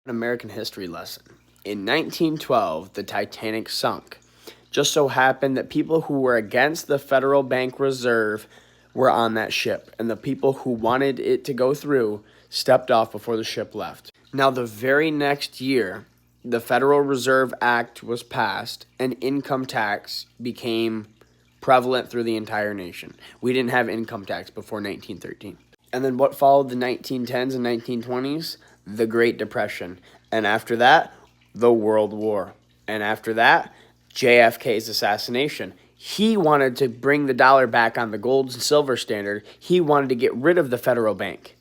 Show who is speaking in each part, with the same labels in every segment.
Speaker 1: An American history lesson. In 1912, the Titanic sunk. Just so happened that people who were against the Federal Bank Reserve were on that ship, and the people who wanted it to go through stepped off before the ship left. Now, the very next year, the Federal Reserve Act was passed, and income tax became prevalent through the entire nation. We didn't have income tax before 1913. And then what followed the 1910s and 1920s? The Great Depression. And after that, the World War. And after that, JFK's assassination. He wanted to bring the dollar back on the gold and silver standard. He wanted to get rid of the federal bank.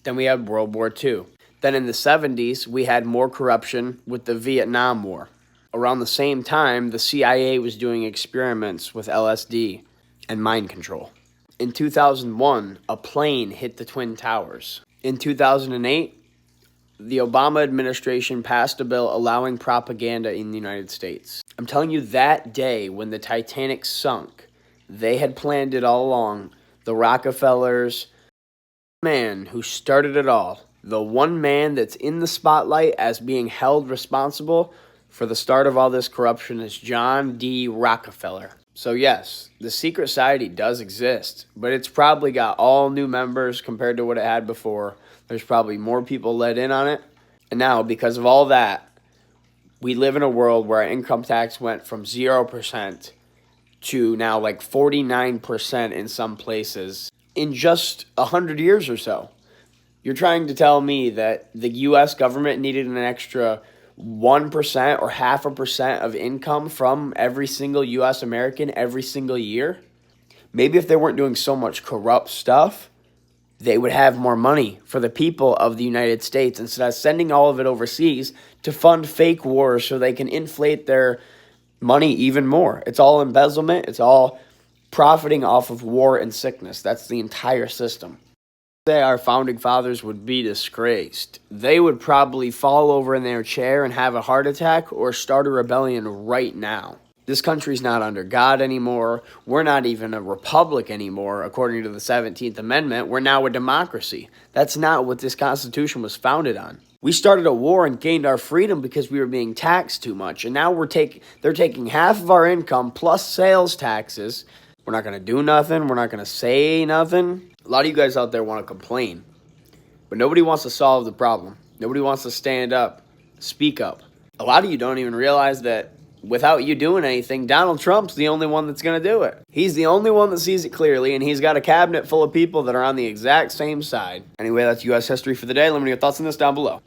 Speaker 1: Then we had World War II. Then in the 70s, we had more corruption with the Vietnam War. Around the same time, the CIA was doing experiments with LSD and mind control. In 2001, a plane hit the Twin Towers. In 2008, the Obama administration passed a bill allowing propaganda in the United States. I'm telling you, that day when the Titanic sunk, they had planned it all along. The Rockefellers, the man who started it all, the one man that's in the spotlight as being held responsible for the start of all this corruption is John D. Rockefeller. So yes, the secret society does exist, but it's probably got all new members compared to what it had before. There's probably more people let in on it. And now, because of all that, we live in a world where our income tax went from 0% to now like 49% in some places in just 100 years or so. You're trying to tell me that the U.S. government needed an extra 1% or 0.5% of income from every single U.S. American every single year? Maybe if they weren't doing so much corrupt stuff, they would have more money for the people of the United States instead of sending all of it overseas to fund fake wars so they can inflate their money even more. It's all embezzlement. It's all profiting off of war and sickness. That's the entire system. Say our founding fathers would be disgraced. They would probably fall over in their chair and have a heart attack or start a rebellion right now. This country's not under God anymore. We're not even a republic anymore, according to the 17th Amendment. We're now a democracy. That's not what this Constitution was founded on. We started a war and gained our freedom because we were being taxed too much. And now they're taking half of our income plus sales taxes. We're not going to do nothing. We're not going to say nothing. A lot of you guys out there want to complain, but nobody wants to solve the problem. Nobody wants to stand up, speak up. A lot of you don't even realize that without you doing anything, Donald Trump's the only one that's going to do it. He's the only one that sees it clearly, and he's got a cabinet full of people that are on the exact same side. Anyway, that's U.S. history for the day. Let me know your thoughts on this down below.